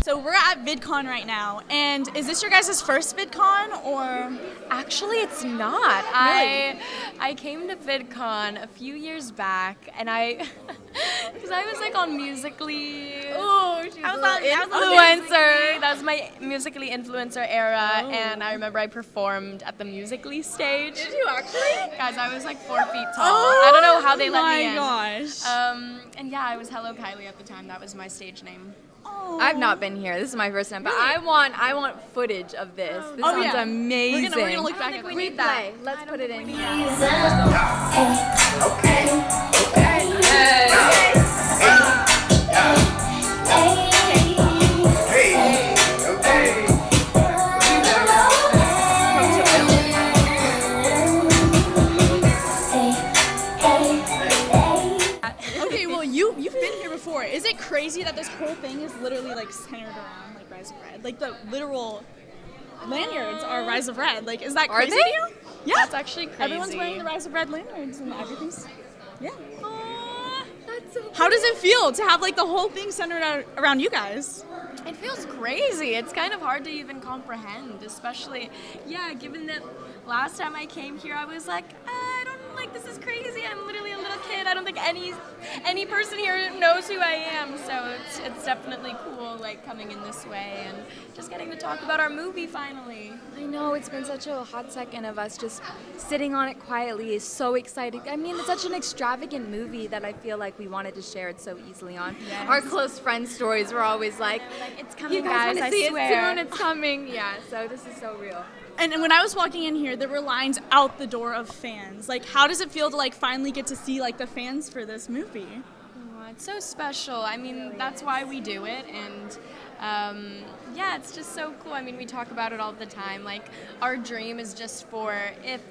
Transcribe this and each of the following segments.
So we're at VidCon right now, and is this your guys' first VidCon, or? Actually, it's not. Really? I came to VidCon a few years back, and because I was like on Musical.ly. Oh, she's I was on influencer. That was my Musical.ly influencer era, and I remember I performed at the Musical.ly stage. Did you actually? Guys, I was like 4 feet tall. I don't know how they let me in. Oh my gosh. And yeah, I was Hello Kylie at the time. That was my stage name. I've not been here. This is my first time, but I want footage of this. This sounds amazing. We're gonna look back at we it. need that. Let's put it in. Okay, well you've been here before. Is it crazy that this whole thing is literally like centered around like Rise of Red? Like the literal lanyards are Rise of Red. Like, is that crazy to you? Yeah. That's actually crazy. Everyone's wearing the Rise of Red lanyards and everything's, yeah. That's so How does it feel to have like the whole thing centered around you guys? It feels crazy. It's kind of hard to even comprehend, especially, given that last time I came here, I was like, I don't like, this is crazy. I'm literally a little kid. I don't think any person here knows who I am. So it's definitely cool, like, coming in this way and just getting to talk about our movie finally. I know, it's been such a hot second of us just sitting on it quietly is so exciting. I mean, it's such an extravagant movie that I feel like we wanted to share it so easily on. Yes. Our close friend stories were always like, It's coming, you guys guys, I see swear. it soon, it's coming. Yeah, so this is so real. And when I was walking in here, there were lines out the door of fans. Like, how does it feel to like finally get to see like the fans for this movie? Oh, it's so special. I mean, that's why we do it, and it's just so cool. I mean, we talk about it all the time. Like, our dream is just for if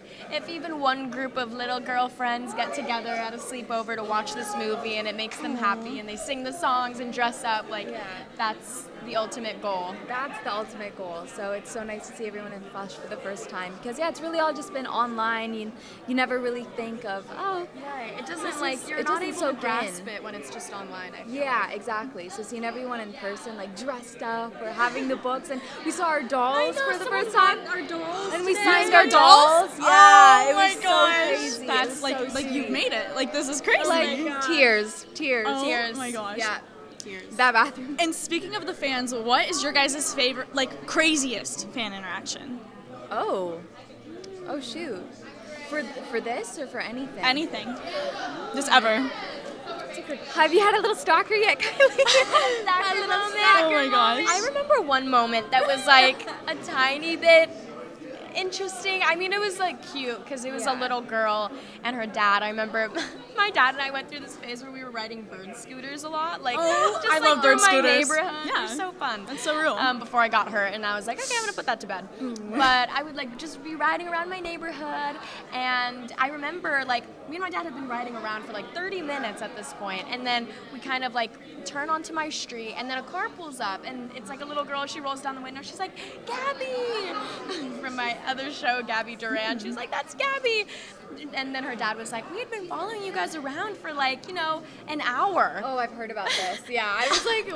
even one group of little girlfriends get together at a sleepover to watch this movie, and it makes them happy, and they sing the songs and dress up. Like, that's the ultimate goal. That's the ultimate goal. So it's so nice to see everyone in flesh for the first time. Because it's really all just been online. You never really think of, It doesn't you're you're not not able able to to grasp it when it's just online. I feel. yeah, exactly. So seeing everyone in person, like dressed up or having the books, and we saw our dolls for the first time. Our dolls. And we today. signed Our our dolls. Yeah, Oh it was my gosh. so crazy. That's It was like so like sweet. you've made it. Like, this is crazy. Like tears. Oh Tears. my gosh. Yeah, Tears. that bathroom. And speaking of the fans, what is your guys' favorite, like, craziest fan interaction? Oh shoot. For this or for anything? Anything. Just ever. Have you had a little stalker yet, Kylie? Oh my gosh. I remember one moment that was like a tiny bit interesting. I mean, it was like cute because it was a little girl and her dad. I remember my dad and I went through this phase where we were riding bird scooters a lot. Like, just I like love bird through my scooters. neighborhood. Yeah. They're so fun. That's so real. Before I got hurt, and I was like, okay, I'm gonna put that to bed. But I would like just be riding around my neighborhood, and I remember like me and my dad had been riding around for like 30 minutes at this point, and then we kind of like turn onto my street, and then a car pulls up, and it's like a little girl. She rolls down the window. She's like, Gabby, from my other show, Gabby Duran. She was like, that's Gabby. And then her dad was like, we had been following you guys around for like, an hour. Oh, I've heard about this. Yeah, I was like,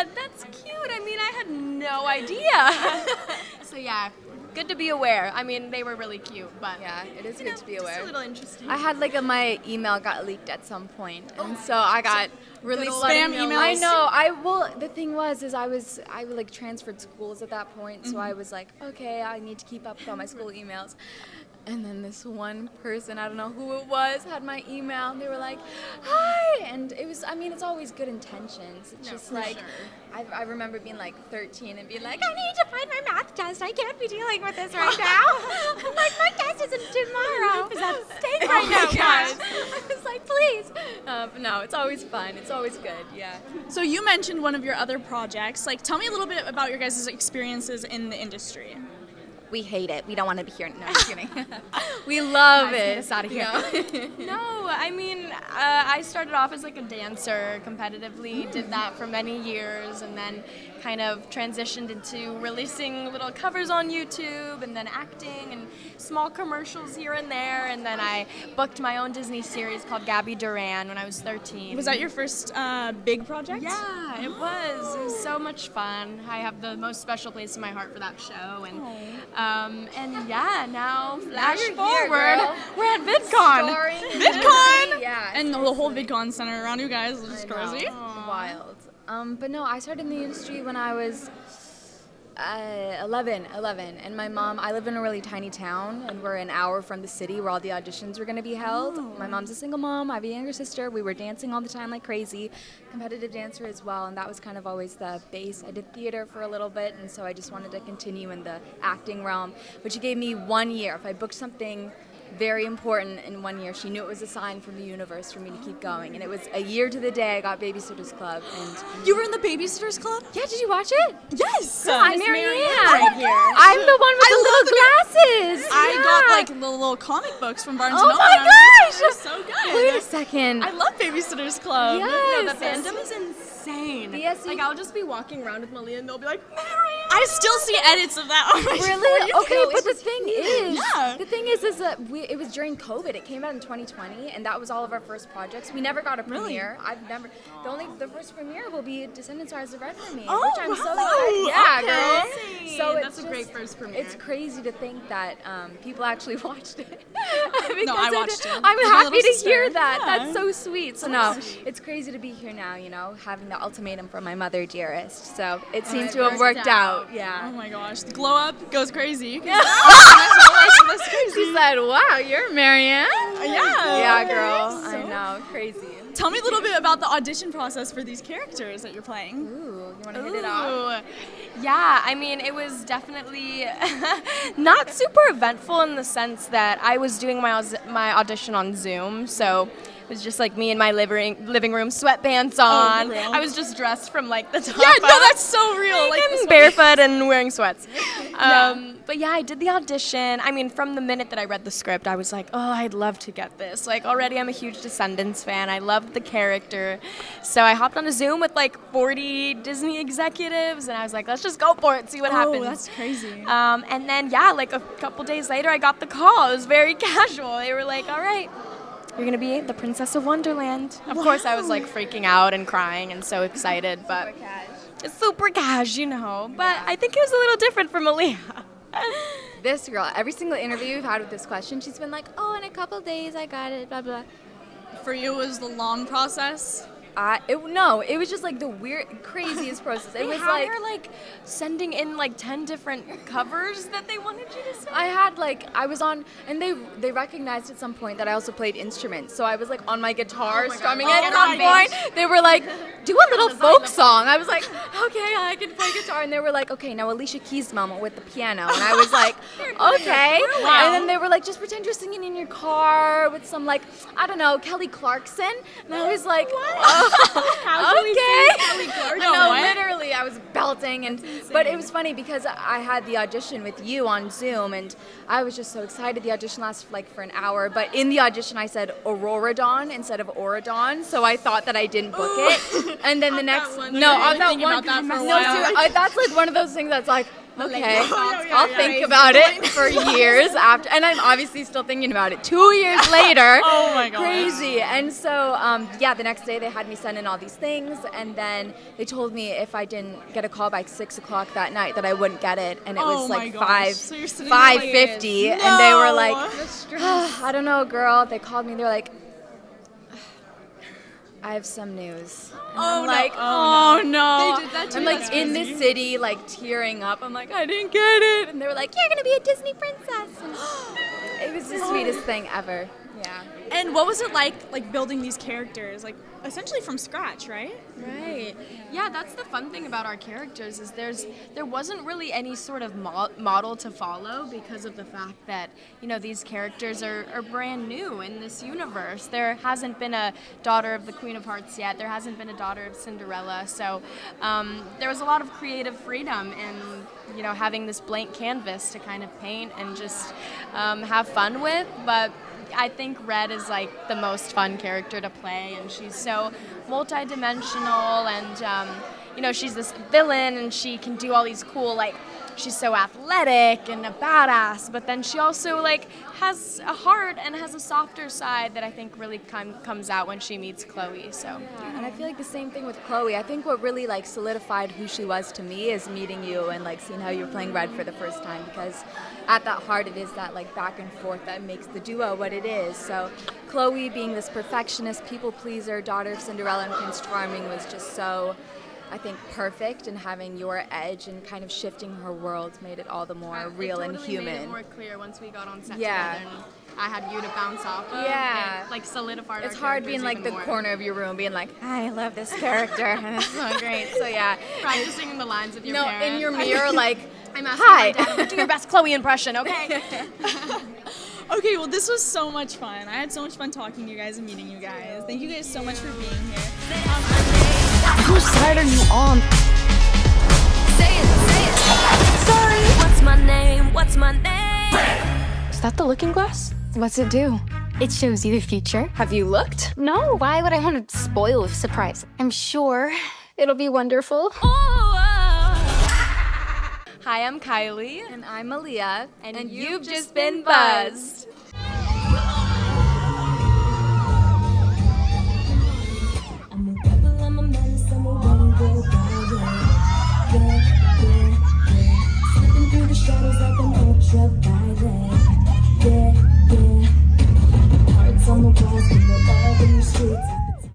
what? That's cute. I mean, I had no idea. So yeah, good to be aware. I mean, they were really cute, but Yeah, it is good to be aware. Just a little interesting. I had my email got leaked at some point, and so I got really Good old spam emails. I know. The thing was I like transferred schools at that point, so I was like, okay, I need to keep up with all my school emails. And then this one person, I don't know who it was, had my email, and they were like, hi! And it was, it's always good intentions. It's just like, I remember being like 13 and being like, I need to find my math test. I can't be dealing with this right now. I'm like, my test isn't tomorrow. Is at stake right now, guys. I was like, please. But no, it's always fun. It's always good, yeah. So you mentioned one of your other projects. Like, tell me a little bit about your guys' experiences in the industry. we hate it. We don't want to be here. No, I'm just kidding. We love Guys, it. get us out of here. No, I mean, I started off as like a dancer competitively, did that for many years, and then kind of transitioned into releasing little covers on YouTube, and then acting and small commercials here and there, and then I booked my own Disney series called Gabby Duran when I was 13. Was that your first big project? Yeah, it was. It was so much fun. I have the most special place in my heart for that show, and yeah, now flash you're here, forward, girl. we're at VidCon. Starring- VidCon! Yeah. And the whole VidCon center around you guys is just crazy. Wild. But no, I started in the industry when I was 11, and my mom, I live in a really tiny town, and we're an hour from the city where all the auditions were going to be held. My mom's a single mom, I have a younger sister, we were dancing all the time like crazy, competitive dancer as well, and that was kind of always the base. I did theater for a little bit, and so I just wanted to continue in the acting realm, but she gave me 1 year. If I booked something very important in 1 year, she knew it was a sign from the universe for me to keep going, and it was a year to the day I got Babysitter's Club. And You were in the Babysitters Club? yeah, did you watch it? Yes! I'm Miss Marianne. right here. I'm the one with the little glasses. I Yeah. got like little comic books from Barnes & Oh Noble. my gosh! They're so good. Wait a second. I love Babysitters Club. Yes. No, the fandom is insane. Yes, Like, I'll just be walking around with Malia, and they'll be like, Marianne! I still see edits of that on my For Really? You Okay, page. but the thing is, Yeah. that it was during COVID. It came out in 2020, and that was all of our first projects. We never got a Really? premiere. The first premiere will be Descendants Rise of Red for me, Oh, which I'm so wow. excited. Yeah, Okay. girl. So That's it's a great just- first premiere. It's crazy to think that people actually watched it. No, I watched it. I'm With my happy little to hear sister. that. Yeah. That's so sweet. So So no, sweet. it's crazy to be here now. Having the ultimatum from my mother dearest. So it seems it to have worked worked out. Oh Yeah. my gosh, the glow up goes crazy. That's crazy. She said, "Wow, you're Marianne." Yeah. Yeah, girl. I know, crazy. Tell me a little bit about the audition process for these characters that you're playing. Ooh, you want to hit it off? Yeah, I mean, it was definitely not super eventful in the sense that I was doing my audition on Zoom, so it was just like me in my living room, sweatpants on. real? I was just dressed from like the top Yeah, no, up. that's so real. Like I'm barefoot and wearing sweats. But yeah, I did the audition. I mean, from the minute that I read the script, I was like, oh, I'd love to get this. Like, already I'm a huge Descendants fan. I loved the character. So I hopped on a Zoom with like 40 Disney executives, and I was like, let's just go for it, see what happens. Oh, that's crazy. And then, yeah, like a couple days later, I got the call. It was very casual. They were like, all right, you're going to be the Princess of Wonderland. Of course, I was like freaking out and crying and so excited, but it's super cash, But I think it was a little different for Malia. This girl, every single interview we've had with this question, she's been like, "Oh, in a couple days, I got it." Blah blah. For you, it was the long process. No, it was just like the craziest process. It They was had like her like sending in like 10 different covers that they wanted you to send. I was on, and they recognized at some point that I also played instruments. So I was like on my guitar strumming it. At some point, they were like, "Do a little folk song." I was like, "Okay, I can play guitar." And they were like, "Okay, now Alicia Keys' moment with the piano." And I was like, "Okay." And then they were like, "Just pretend you're singing in your car with some like, I don't know, Kelly Clarkson." And I was like, okay. No, literally, I was belting, but it was funny because I had the audition with you on Zoom, and I was just so excited. The audition lasted like for an hour, but in the audition I said Aurora Dawn instead of Auradon, so I thought that I didn't book it. And then the next, on that that one, about that for a no, while. that's like one of those things that's like, okay, yeah, I'll think about it for years after, and I'm obviously still thinking about it 2 years later. Oh my gosh. Crazy. And so, the next day they had me send in all these things, and then they told me if I didn't get a call by 6 o'clock that night that I wouldn't get it, and it Oh was my like gosh. So you're sitting there like, 5:50, and they were No. like, I don't know, girl. They called me. They're like, I have some news. And Oh, I'm no. like, Oh, no. They did that too. I'm like in the city, like tearing up. I'm like, I didn't get it. And they were like, you're gonna be a Disney princess. And it was the sweetest thing ever. Yeah. And what was it like building these characters, like essentially from scratch, right? Right. Yeah, that's the fun thing about our characters is there wasn't really any sort of model to follow because of the fact that, you know, these characters are brand new in this universe. There hasn't been a daughter of the Queen of Hearts yet. There hasn't been a daughter of Cinderella. So there was a lot of creative freedom in, you know, having this blank canvas to kind of paint and just have fun with. But I think Red is like the most fun character to play, and she's so multi-dimensional, and you know, she's this villain and she can do all these cool, like, she's so athletic and a badass, but then she also like has a heart and has a softer side that I think really comes out when she meets Chloe. So Yeah, and I feel like the same thing with Chloe. I think what really like solidified who she was to me is meeting you and like seeing how you're playing Red for the first time, because at that heart it is that like back and forth that makes the duo what it is. So Chloe being this perfectionist, people pleaser, daughter of Cinderella and Prince Charming was just so, I think, perfect, and having your edge and kind of shifting her world made it all the more real and human. Made it more clear once we got on set Yeah. together and I had you to bounce off of. Yeah. It, like, solidified It's our hard being like characters the even more. corner of your room being like, I love this character and it's so great. So yeah. Practicing the lines with your No, parents. in your mirror, like, I'm asking hi. my dad, do your best Chloe impression, okay? Okay, well, this was so much fun. I had so much fun talking to you guys and meeting you guys. Thank you guys so much for being here. Whose side are you on? Say it. Sorry. What's my name? What's my name? Is that the looking glass? What's it do? It shows you the future. Have you looked? No, why would I want to spoil a surprise? I'm sure it'll be wonderful. Hi, I'm Kylie. And I'm Malia. And you've just been buzzed. I'm a rebel, I'm a menace, I'm a runaway girl. Yeah. Slipping through the shadows like an ultraviolet.